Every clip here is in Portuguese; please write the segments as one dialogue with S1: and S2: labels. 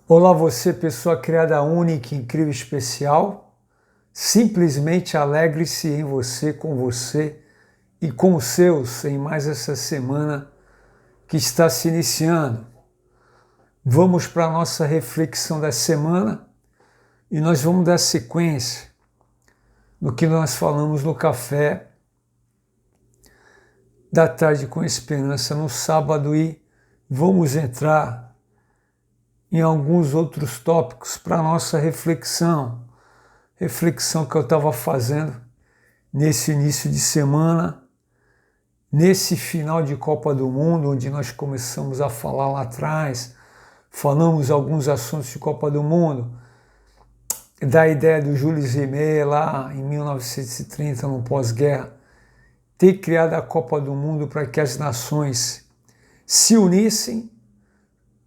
S1: Olá você, pessoa criada única, incrível, especial. Simplesmente alegre-se em você e com os seus em mais essa semana que está se iniciando. Vamos para a nossa reflexão da semana e nós vamos dar sequência no que nós falamos no café da tarde com esperança no sábado e vamos entrar em alguns outros tópicos para a nossa reflexão que eu estava fazendo nesse início de semana, nesse final de Copa do Mundo, onde nós começamos a falar lá atrás, falamos alguns assuntos de Copa do Mundo, da ideia do Jules Rimet lá em 1930, no pós-guerra, ter criado a Copa do Mundo para que as nações se unissem,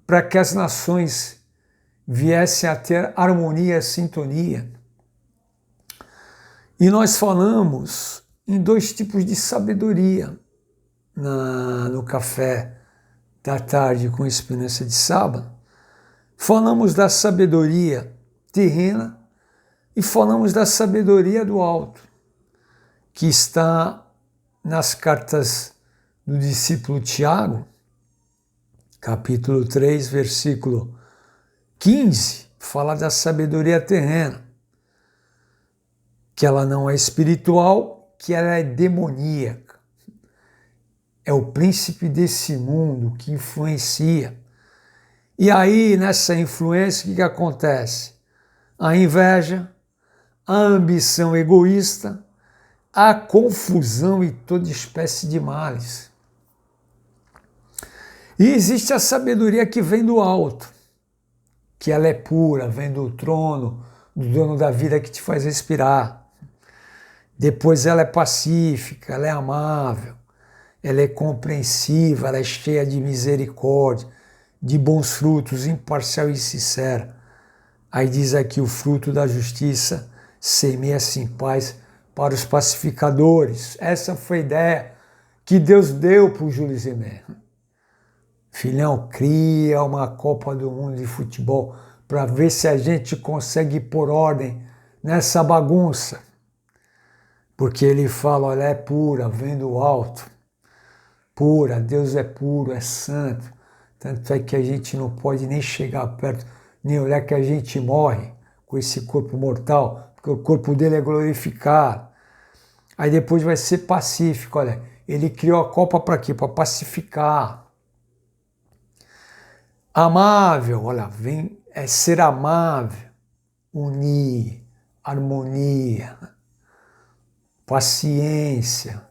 S1: para que as nações viessem a ter harmonia, sintonia. E nós falamos em dois tipos de sabedoria no café da tarde com esperança de sábado. Falamos da sabedoria terrena e falamos da sabedoria do alto, que está nas cartas do discípulo Tiago, capítulo 3, versículo 15, fala da sabedoria terrena, que ela não é espiritual, que ela é demoníaca. É o príncipe desse mundo que influencia. E aí, nessa influência, o que acontece? A inveja, a ambição egoísta, a confusão e toda espécie de males. E existe a sabedoria que vem do alto, que ela é pura, vem do trono, do dono da vida que te faz respirar. Depois ela é pacífica, ela é amável, ela é compreensiva, ela é cheia de misericórdia, de bons frutos, imparcial e sincera. Aí diz aqui: o fruto da justiça semeia-se em paz para os pacificadores. Essa foi a ideia que Deus deu para o Jules Rimet. Filhão, cria uma Copa do Mundo de futebol para ver se a gente consegue pôr ordem nessa bagunça. Porque ele fala, olha, é pura, vem do alto. Pura, Deus é puro, é santo. Tanto é que a gente não pode nem chegar perto, nem olhar que a gente morre com esse corpo mortal, porque o corpo dele é glorificado. Aí depois vai ser pacífico, olha, ele criou a Copa para quê? Para pacificar. Amável, olha, é ser amável, unir, harmonia, paciência.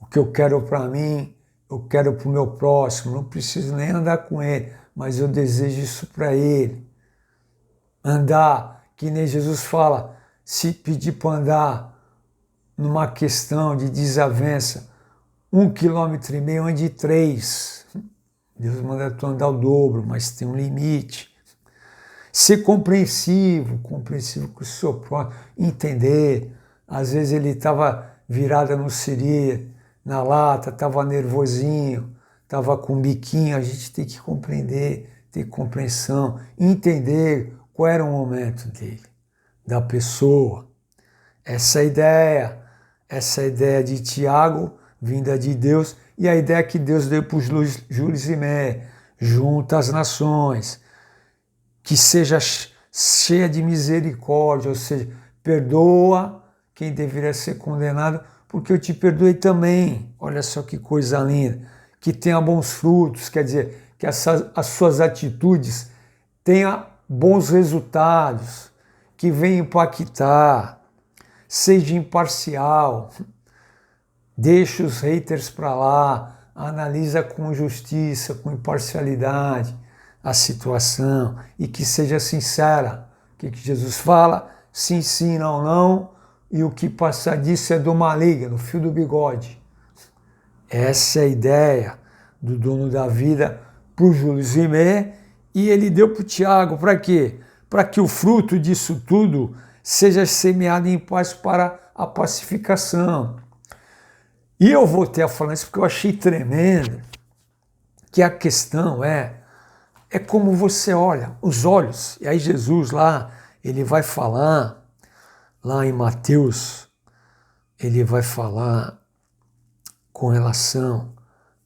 S1: O que eu quero para mim, eu quero para o meu próximo. Não preciso nem andar com ele, mas eu desejo isso para ele. Andar, que nem Jesus fala, se pedir para andar numa questão de desavença, 1,5 km, ande 3. Deus manda tu andar o dobro, mas tem um limite. Ser compreensivo com o seu próximo, entender. Às vezes ele estava virado no siri, na lata, estava nervosinho, estava com um biquinho. A gente tem que compreender, ter compreensão, entender qual era o momento dele, da pessoa. Essa ideia de Tiago, vinda de Deus, e a ideia que Deus deu para os Jules Rimet, junta as nações, que seja cheia de misericórdia, ou seja, perdoa quem deveria ser condenado, porque eu te perdoei também. Olha só que coisa linda. Que tenha bons frutos, quer dizer, que as suas atitudes tenham bons resultados, que venha impactar, seja imparcial, deixa os haters para lá, analisa com justiça, com imparcialidade a situação e que seja sincera. O que Jesus fala? Sim, não, e o que passar disso é do maligno, fio do bigode. Essa é a ideia do dono da vida para o Jules Rimet, e ele deu para o Tiago, para quê? Para que o fruto disso tudo seja semeado em paz para a pacificação. E eu voltei a falar isso porque eu achei tremendo, que a questão é é como você olha, os olhos. E aí Jesus lá, ele vai falar, lá em Mateus, ele vai falar com relação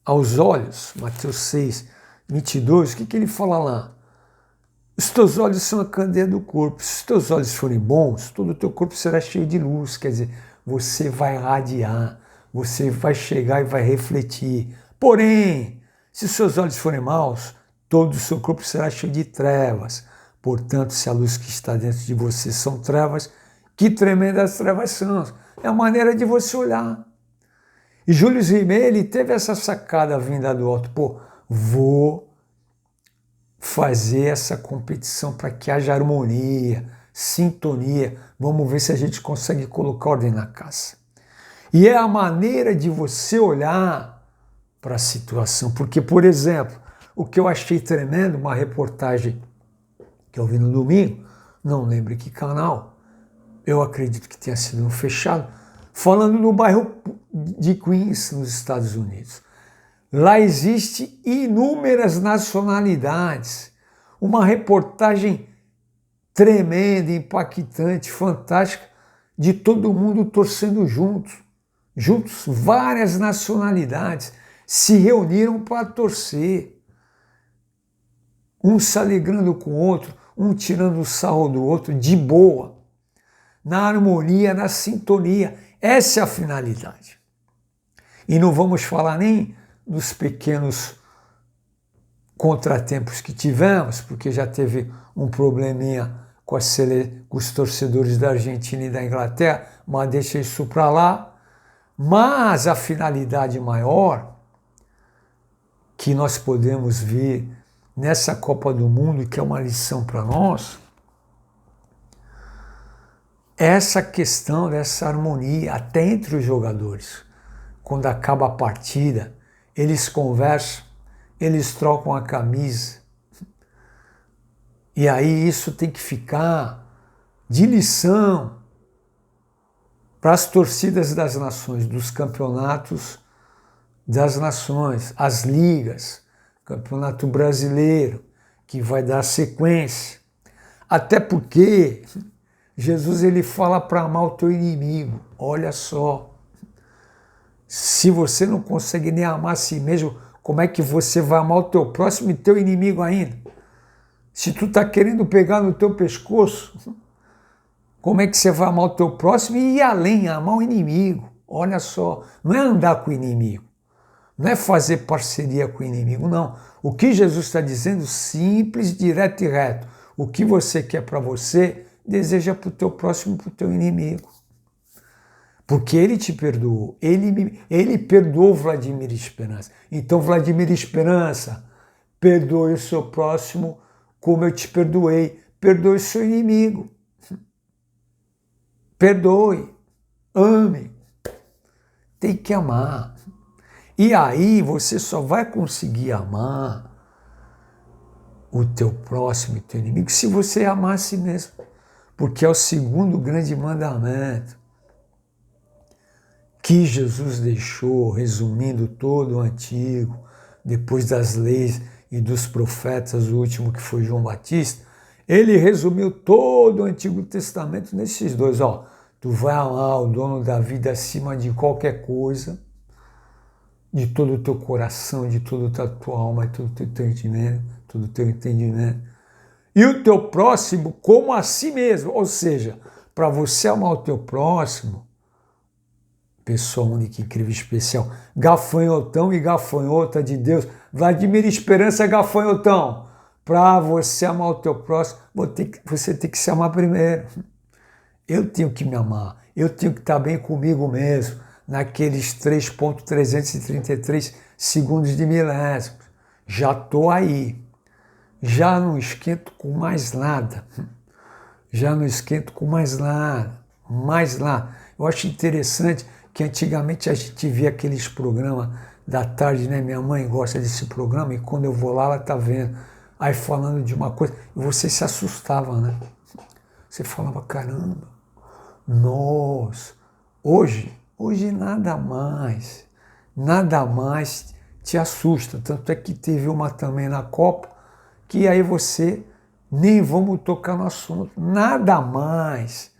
S1: aos olhos, Mateus 6, 22, o que ele fala lá? Os teus olhos são a candeia do corpo. Se os teus olhos forem bons, todo o teu corpo será cheio de luz. Quer dizer, você vai radiar, você vai chegar e vai refletir. Porém, se os seus olhos forem maus, todo o seu corpo será cheio de trevas. Portanto, se a luz que está dentro de você são trevas, que tremendas trevas são. É a maneira de você olhar. E Júlio Rimet, ele teve essa sacada vinda do alto. Pô, vou fazer essa competição para que haja harmonia, sintonia. Vamos ver se a gente consegue colocar ordem na casa. E é a maneira de você olhar para a situação. Porque, por exemplo, o que eu achei tremendo, uma reportagem que eu vi no domingo, não lembro que canal, eu acredito que tenha sido no fechado, falando no bairro de Queens, nos Estados Unidos. Lá existe inúmeras nacionalidades. Uma reportagem tremenda, impactante, fantástica, de todo mundo torcendo juntos. Juntos, várias nacionalidades se reuniram para torcer. Um se alegrando com o outro, um tirando o sarro do outro, de boa. Na harmonia, na sintonia. Essa é a finalidade. E não vamos falar nem dos pequenos contratempos que tivemos, porque já teve um probleminha com os torcedores da Argentina e da Inglaterra, mas deixa isso para lá. Mas a finalidade maior que nós podemos ver nessa Copa do Mundo, que é uma lição para nós, é essa questão dessa harmonia até entre os jogadores. Quando acaba a partida, eles conversam, eles trocam a camisa. E aí isso tem que ficar de lição para as torcidas das nações, dos campeonatos das nações, as ligas, Campeonato Brasileiro, que vai dar sequência. Até porque Jesus ele fala para amar o teu inimigo. Olha só. Se você não consegue nem amar a si mesmo, como é que você vai amar o teu próximo e teu inimigo ainda? Se tu está querendo pegar no teu pescoço, como é que você vai amar o teu próximo e ir além, amar o inimigo? Olha só, não é andar com o inimigo, não é fazer parceria com o inimigo, não. O que Jesus está dizendo, simples, direto e reto. O que você quer para você, deseja para o teu próximo, para o teu inimigo. Porque ele te perdoou, ele perdoou Vladimir Esperança. Então, Vladimir Esperança, perdoe o seu próximo como eu te perdoei. Perdoe o seu inimigo. Perdoe, ame. Tem que amar. E aí você só vai conseguir amar o teu próximo e teu inimigo se você amar a si mesmo. Porque é o segundo grande mandamento que Jesus deixou, resumindo todo o Antigo, depois das leis e dos profetas, o último que foi João Batista, ele resumiu todo o Antigo Testamento nesses dois. Ó, tu vai amar o dono da vida acima de qualquer coisa, de todo o teu coração, de toda a tua alma, de todo o teu entendimento, todo o teu entendimento. E o teu próximo como a si mesmo. Ou seja, para você amar o teu próximo, pessoa única, incrível, especial, gafanhotão e gafanhota de Deus, Vladimir Esperança gafanhotão, para você amar o teu próximo, você tem que se amar primeiro. Eu tenho que me amar, eu tenho que estar bem comigo mesmo, naqueles 3,333 segundos de milésimos. Já estou aí, já não esquento com mais nada, já não esquento com mais nada, mais nada. Eu acho interessante que antigamente a gente via aqueles programas da tarde, né? Minha mãe gosta desse programa e quando eu vou lá, ela tá vendo. Aí falando de uma coisa, e você se assustava, né? Você falava, caramba, nossa, hoje nada mais te assusta. Tanto é que teve uma também na Copa, que aí você nem vamos tocar no assunto, nada mais.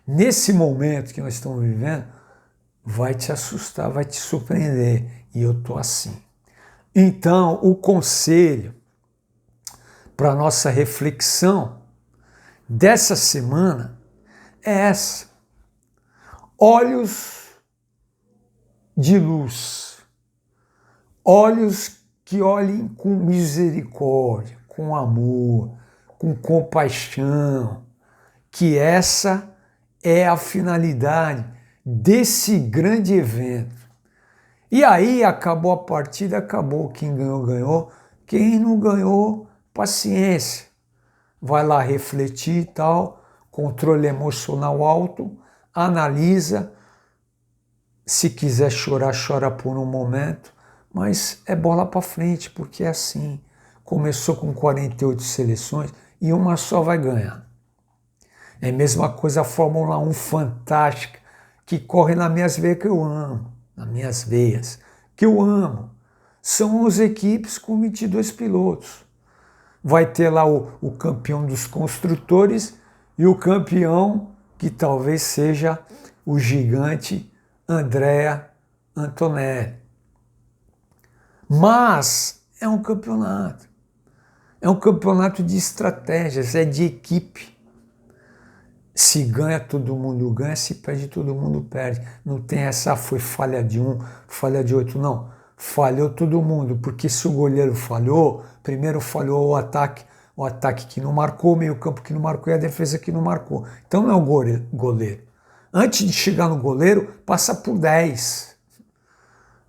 S1: Nesse momento que nós estamos vivendo, vai te assustar, vai te surpreender. E eu estou assim. Então, o conselho para a nossa reflexão dessa semana é essa. Olhos de luz. Olhos que olhem com misericórdia, com amor, com compaixão. Que essa é a finalidade desse grande evento. E aí acabou a partida, acabou. Quem ganhou, ganhou. Quem não ganhou, paciência. Vai lá refletir e tal, controle emocional alto, analisa. Se quiser chorar, chora por um momento, mas é bola para frente, porque é assim. Começou com 48 seleções e uma só vai ganhar. É a mesma coisa a Fórmula 1 fantástica, que corre nas minhas veias, que eu amo. Nas minhas veias, que eu amo. São 11 equipes com 22 pilotos. Vai ter lá o campeão dos construtores e o campeão que talvez seja o gigante Andrea Antonelli. Mas é um campeonato. É um campeonato de estratégias, é de equipe. Se ganha, todo mundo ganha, se perde, todo mundo perde. Não tem essa, foi falha de um, falha de outro, não. Falhou todo mundo, porque se o goleiro falhou, primeiro falhou o ataque que não marcou, o meio-campo que não marcou e a defesa que não marcou. Então não é o goleiro. Antes de chegar no goleiro, passa por 10.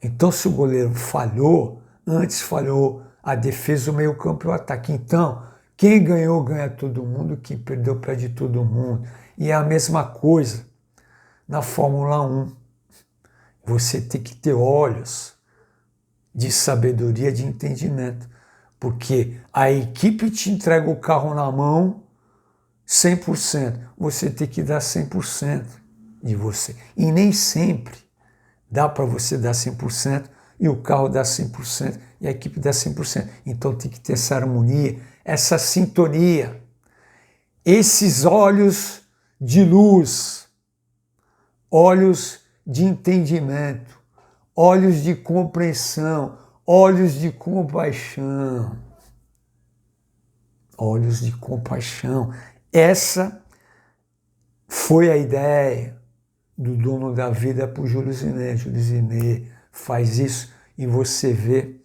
S1: Então se o goleiro falhou, antes falhou a defesa, o meio-campo e o ataque. Então, quem ganhou, ganha todo mundo, quem perdeu, perde todo mundo. E é a mesma coisa na Fórmula 1. Você tem que ter olhos de sabedoria, de entendimento. Porque a equipe te entrega o carro na mão 100%. Você tem que dar 100% de você. E nem sempre dá para você dar 100% e o carro dá 100% e a equipe dá 100%. Então tem que ter essa harmonia, essa sintonia, esses olhos de luz, olhos de entendimento, olhos de compreensão, olhos de compaixão. Olhos de compaixão. Essa foi a ideia do dono da vida para o Júlio Zimet. Júlio Zimet faz isso e você vê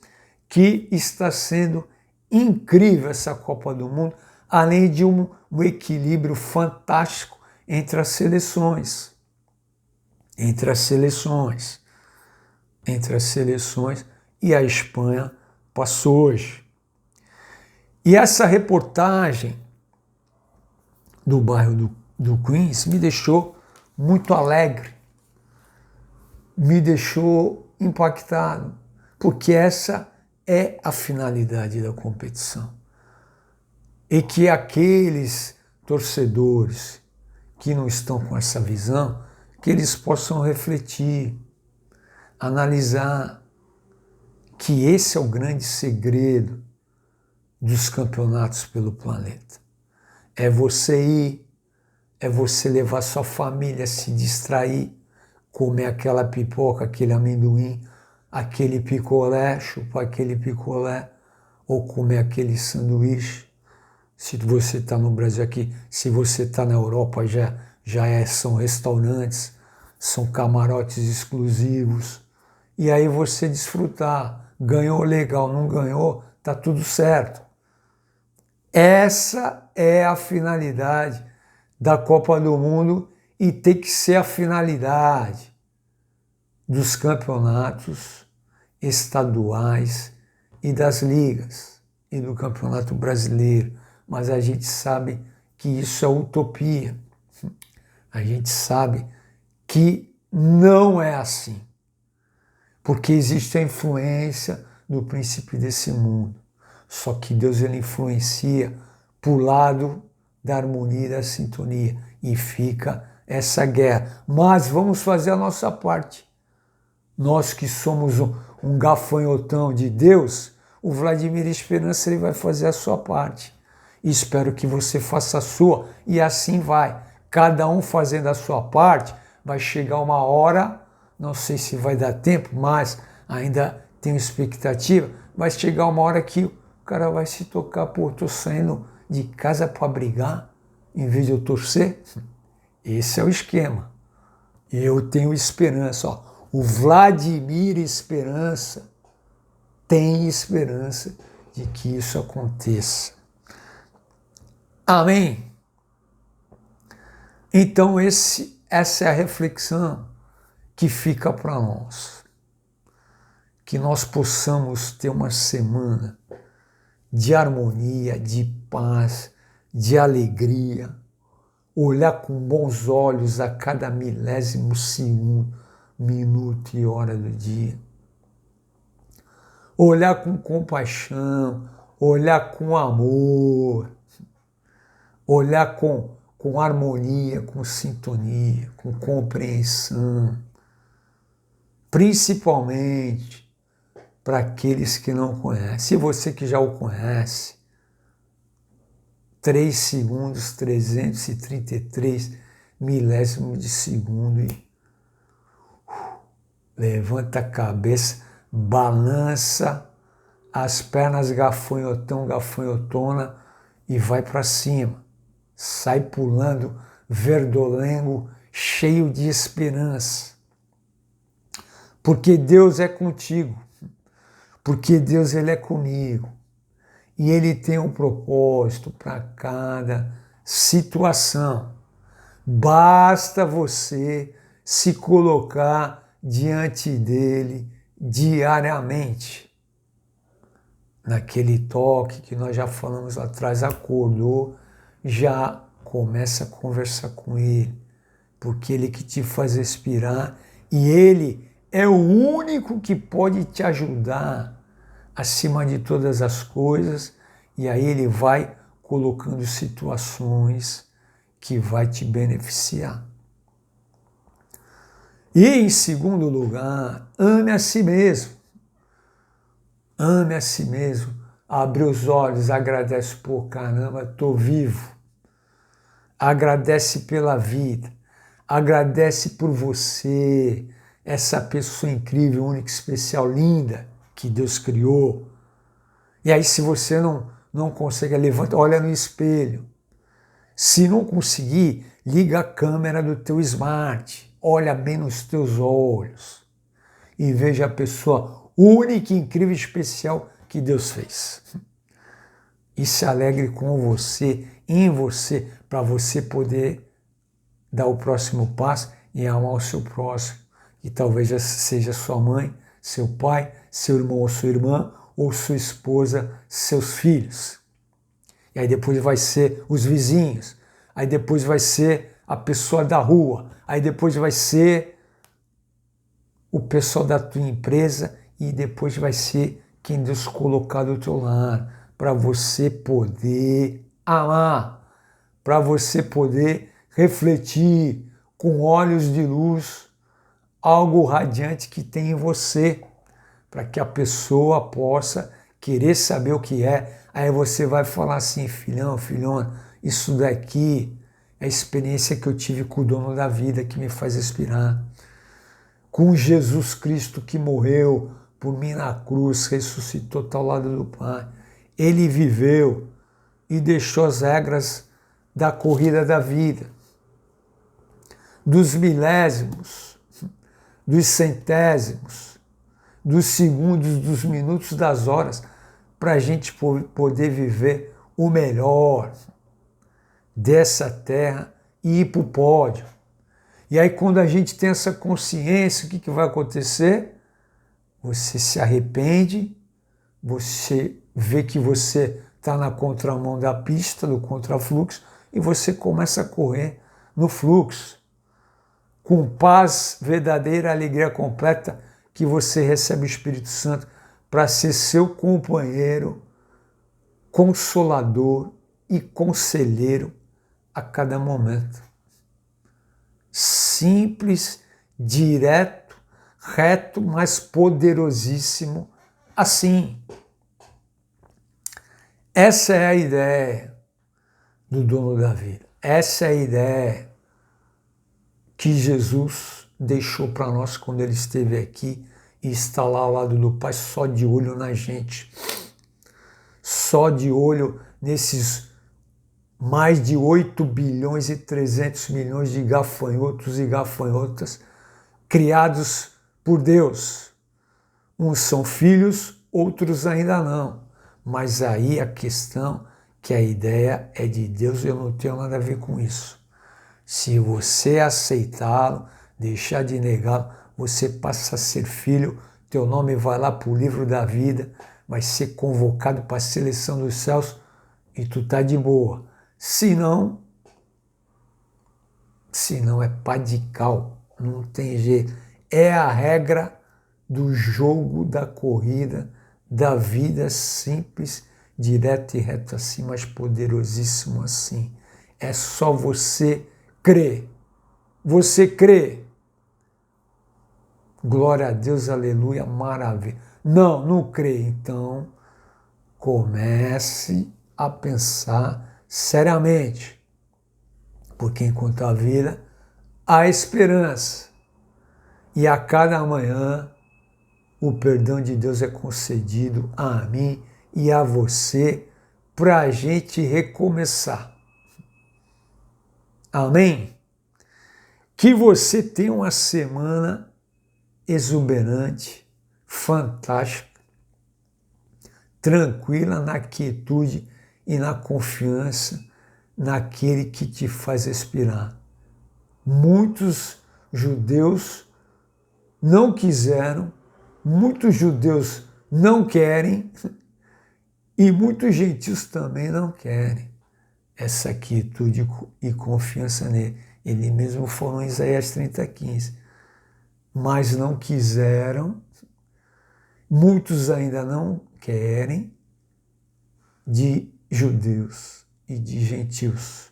S1: que está sendo incrível essa Copa do Mundo, além de um equilíbrio fantástico entre as seleções. Entre as seleções. E a Espanha passou hoje. E essa reportagem do bairro do Queens me deixou muito alegre, me deixou impactado, porque essa é a finalidade da competição. E que aqueles torcedores que não estão com essa visão, que eles possam refletir, analisar que esse é o grande segredo dos campeonatos pelo planeta. É você ir, é você levar sua família a se distrair, comer aquela pipoca, aquele amendoim, aquele picolé, chupar aquele picolé, ou comer aquele sanduíche. Se você está no Brasil aqui, se você está na Europa, são restaurantes, são camarotes exclusivos. E aí você desfrutar. Ganhou, legal, não ganhou, tá tudo certo. Essa é a finalidade da Copa do Mundo e tem que ser a finalidade dos campeonatos estaduais e das ligas e do Campeonato Brasileiro. Mas a gente sabe que isso é utopia. A gente sabe que não é assim. Porque existe a influência do príncipe desse mundo. Só que Deus ele influencia para o lado da harmonia e da sintonia. E fica essa guerra. Mas vamos fazer a nossa parte. Nós que somos um gafanhotão de Deus, o Vladimir Esperança ele vai fazer a sua parte. E espero que você faça a sua. E assim vai. Cada um fazendo a sua parte, vai chegar uma hora, não sei se vai dar tempo, mas ainda tenho expectativa, vai chegar uma hora que o cara vai se tocar, pô, tô saindo de casa para brigar, em vez de eu torcer. Esse é o esquema. Eu tenho esperança. Ó. O Vladimir Esperança tem esperança de que isso aconteça. Amém? Então essa é a reflexão que fica para nós. Que nós possamos ter uma semana de harmonia, de paz, de alegria, olhar com bons olhos a cada milésimo segundo, minuto e hora do dia. Olhar com compaixão, olhar com amor, olhar com harmonia, com sintonia, com compreensão, principalmente para aqueles que não conhecem. E você que já o conhece, 3 segundos, 333 milésimos de segundo e levanta a cabeça, balança as pernas gafanhotão, gafanhotona e vai para cima. Sai pulando, verdolengo, cheio de esperança. Porque Deus é contigo. Porque Deus ele é comigo. E ele tem um propósito para cada situação. Basta você se colocar diante dele diariamente. Naquele toque que nós já falamos lá atrás, acordou, já começa a conversar com ele, porque ele que te faz respirar e ele é o único que pode te ajudar acima de todas as coisas, e aí ele vai colocando situações que vai te beneficiar. E em segundo lugar, ame a si mesmo. Ame a si mesmo. Abre os olhos, agradece por caramba, estou vivo. Agradece pela vida. Agradece por você, essa pessoa incrível, única, especial, linda que Deus criou. E aí se você não consegue, levanta, olha no espelho. Se não conseguir, liga a câmera do teu smart, olha bem nos teus olhos e veja a pessoa única, incrível e especial que Deus fez. E se alegre com você, em você, para você poder dar o próximo passo e amar o seu próximo, que talvez seja sua mãe, seu pai, seu irmão ou sua irmã, ou sua esposa, seus filhos. E aí depois vai ser os vizinhos, aí depois vai ser a pessoa da rua, aí depois vai ser o pessoal da tua empresa e depois vai ser quem Deus colocar do teu lado, para você poder amar, para você poder refletir com olhos de luz algo radiante que tem em você, para que a pessoa possa querer saber o que é. Aí você vai falar assim, filhão, filhona, isso daqui é a experiência que eu tive com o dono da vida que me faz respirar. Com Jesus Cristo que morreu por mim na cruz, ressuscitou, está ao lado do Pai. Ele viveu e deixou as regras da corrida da vida, dos milésimos, dos centésimos, dos segundos, dos minutos, das horas, para a gente poder viver o melhor dessa terra e ir para o pódio. E aí quando a gente tem essa consciência, o que vai acontecer? Você se arrepende, você vê que você está na contramão da pista, do contrafluxo, e você começa a correr no fluxo, com paz verdadeira, alegria completa, que você recebe o Espírito Santo para ser seu companheiro, consolador e conselheiro a cada momento. Simples, direto, reto, mas poderosíssimo assim. Essa é a ideia do dono da vida. Essa é a ideia que Jesus deixou para nós quando ele esteve aqui e está lá ao lado do Pai, só de olho na gente. Só de olho nesses mais de 8 bilhões e 300 milhões de gafanhotos e gafanhotas criados por Deus. Uns são filhos, outros ainda não. Mas aí a questão que a ideia é de Deus, eu não tenho nada a ver com isso. Se você aceitá-lo, deixar de negá-lo, você passa a ser filho, teu nome vai lá para o livro da vida, vai ser convocado para a seleção dos céus e tu tá de boa. Se não é pá de cal, não tem jeito. É a regra do jogo, da corrida, da vida simples, direto e reto assim, mas poderosíssimo assim. É só você crer. Você crê. Glória a Deus, aleluia, maravilha. Não crê. Então, comece a pensar seriamente. Porque enquanto há vida, há esperança. E a cada manhã, o perdão de Deus é concedido a mim e a você para a gente recomeçar. Amém? Que você tenha uma semana exuberante, fantástica, tranquila na quietude e na confiança naquele que te faz respirar. Muitos judeus não quiseram, muitos judeus não querem e muitos gentios também não querem essa quietude e confiança nele. Ele mesmo falou em Isaías 30:15. Mas não quiseram, muitos ainda não querem, de judeus e de gentios.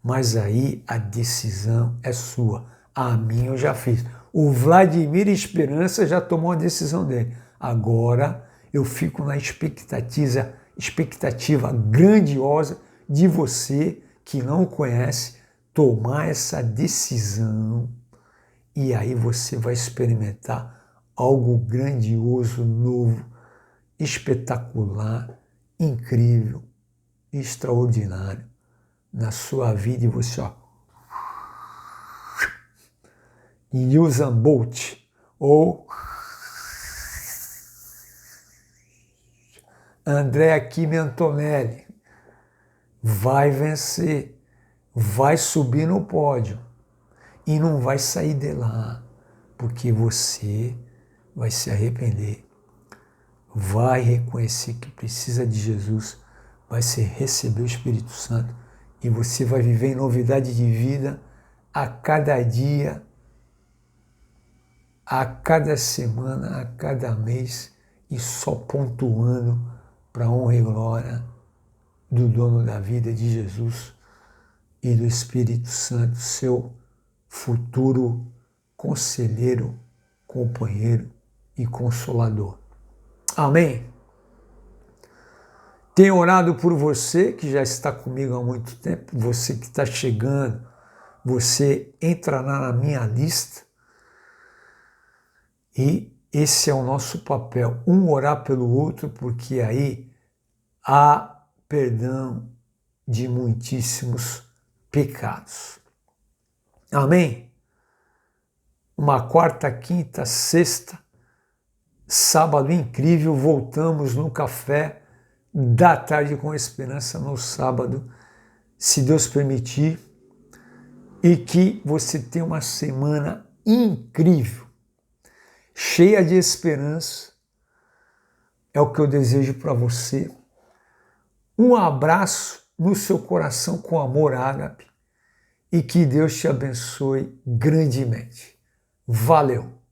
S1: Mas aí a decisão é sua. A minha eu já fiz. O Vladimir Esperança já tomou a decisão dele. Agora eu fico na expectativa grandiosa de você que não o conhece tomar essa decisão. E aí você vai experimentar algo grandioso, novo, espetacular, incrível, extraordinário na sua vida. E você, Usain Bolt ou Andrea Kimi Antonelli vai vencer, vai subir no pódio e não vai sair de lá, porque você vai se arrepender, vai reconhecer que precisa de Jesus, vai receber o Espírito Santo e você vai viver em novidade de vida a cada dia, a cada semana, a cada mês e só pontuando para a honra e glória do dono da vida, de Jesus e do Espírito Santo, seu futuro conselheiro, companheiro e consolador. Amém? Tenho orado por você que já está comigo há muito tempo, você que está chegando, você entrará na minha lista e esse é o nosso papel, um orar pelo outro, porque aí há perdão de muitíssimos pecados. Amém? Uma quarta, quinta, sexta, sábado incrível, voltamos no café da tarde com esperança no sábado, se Deus permitir, e que você tenha uma semana incrível, cheia de esperança, é o que eu desejo para você. Um abraço no seu coração com amor ágape e que Deus te abençoe grandemente. Valeu!